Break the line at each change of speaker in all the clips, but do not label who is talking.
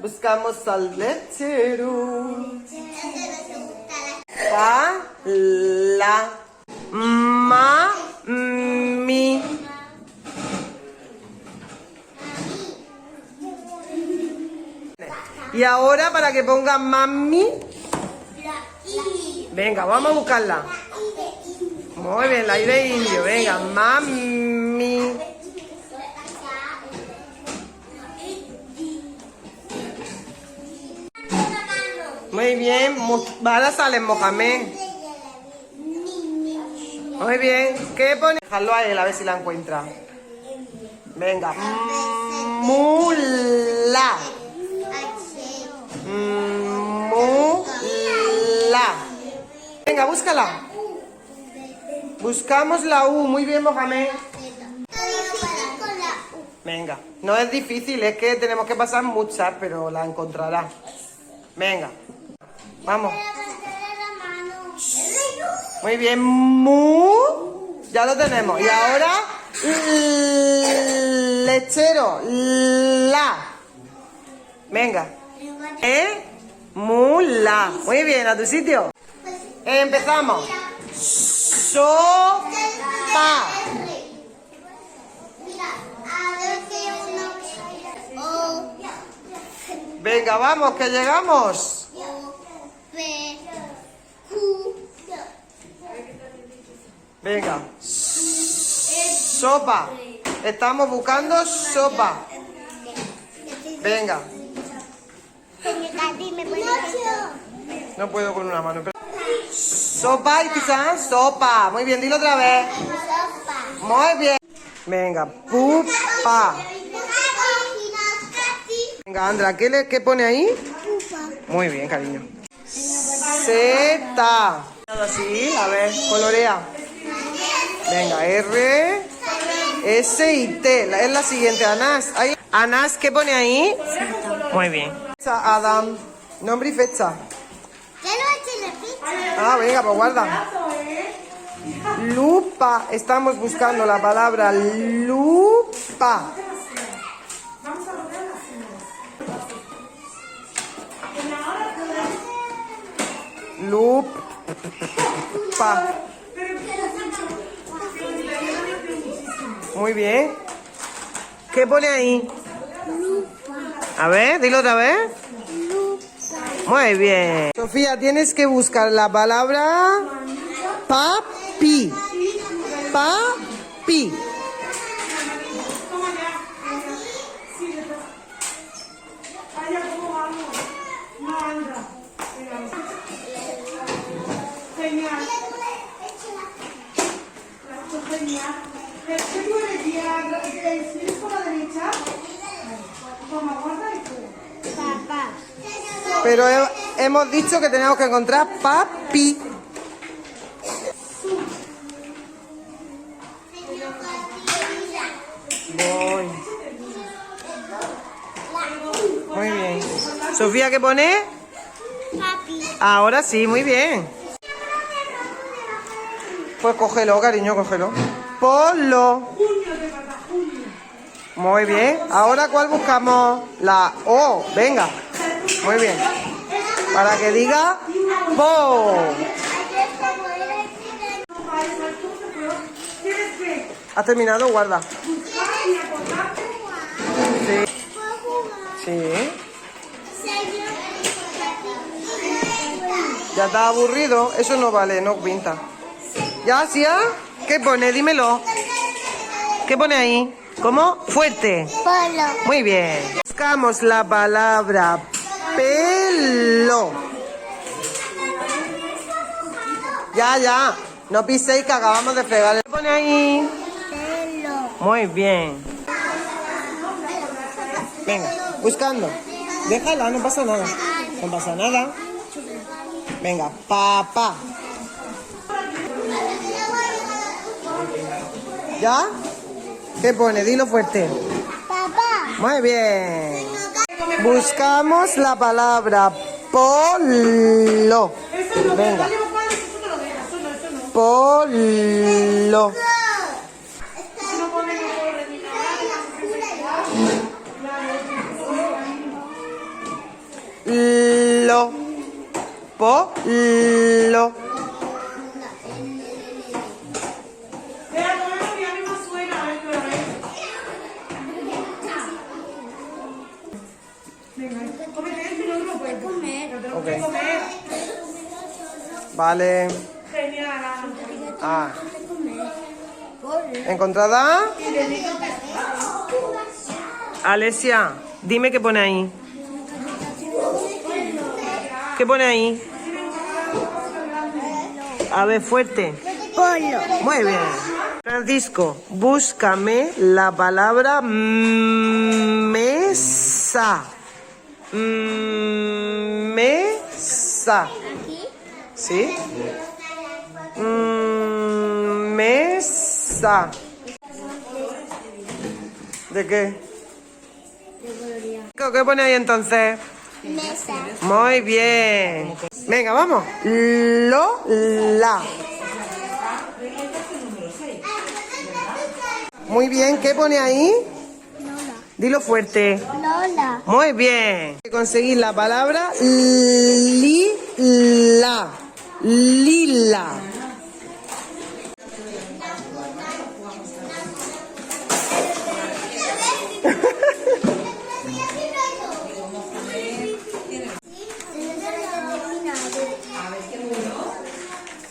Buscamos al lechero. Pa, la, ma, mi. Y ahora para que pongan mami. Venga, vamos a buscarla. Muy bien, la I de indio. Venga, mami. Muy bien, ahora sale Mohamed. Muy bien, ¿qué pone? Déjalo a él a ver si la encuentra. Venga, mula. Mula. Venga, búscala. Buscamos la U. Muy bien, Mohamed. Venga, no es difícil, es que tenemos que pasar muchas, pero la encontrará. Venga, vamos. Muy bien, mu. Ya lo tenemos. Y ahora, lechero, la. Venga. Mula. Muy bien, a tu sitio. Empezamos. Sopa. Venga, vamos, que llegamos. Venga. Sopa. Estamos buscando sopa. Venga. No puedo con una mano. Sopa y quizás sopa. Muy bien, dilo otra vez. Muy bien. Venga, pupa. Venga, Andra, ¿qué pone ahí? Muy bien, cariño. Z. Así, a ver, colorea. Venga, R, S y T. Es la siguiente, Anás. Anás, ¿qué pone ahí? Muy bien. Adam, nombre y fecha. Ah, venga, pues guarda. Lupa. Estamos buscando la palabra lupa. Lupa. Muy bien. ¿Qué pone ahí? A ver, dilo otra vez. Muy bien. Sofía, tienes que buscar la palabra papi. Papi. Pero hemos dicho que tenemos que encontrar papi. Voy. Muy bien. Sofía, ¿qué pone? Papi. Ahora sí, muy bien. Pues cógelo, cariño, cógelo. Ponlo. Muy bien. Ahora, ¿cuál buscamos? La O. Venga. Muy bien. Para que diga po. ¿Has terminado? Guarda. Sí. Sí. ¿Ya está aburrido? Eso no vale, no pinta. ¿Ya, sí? ¿Qué pone? Dímelo. ¿Qué pone ahí? ¿Cómo? Fuerte.
Polo.
Muy bien. Buscamos la palabra pelo. Ya. No piséis que acabamos de fregar. ¿Qué pone ahí?
Pelo.
Muy bien. Venga, buscando. Déjala, no pasa nada. No pasa nada. Venga, papá. ¿Ya? ¿Qué pone? Dilo fuerte.
Papá.
Muy bien. Buscamos la palabra polo. Venga. Polo. Polo. Polo. Ok. Vale. Ah. ¿Encontrada? Alesia, dime qué pone ahí. ¿Qué pone ahí? A ver, fuerte.
Polo.
Muy bien. Francisco, búscame la palabra mesa. Mesa.
Aquí.
¿Sí? Mesa. ¿De qué? ¿Qué pone ahí entonces?
Mesa.
Muy bien. Venga, vamos. La. Muy bien, ¿qué pone ahí?
Lola.
Dilo fuerte.
Lola.
Muy bien. Conseguir la palabra lila. Lila.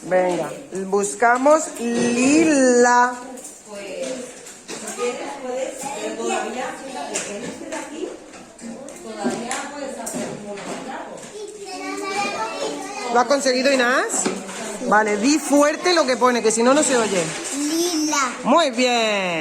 Venga, buscamos lila. ¿Lo has conseguido, Inás? Vale, di fuerte lo que pone, que si no, no se oye.
Lila.
Muy bien.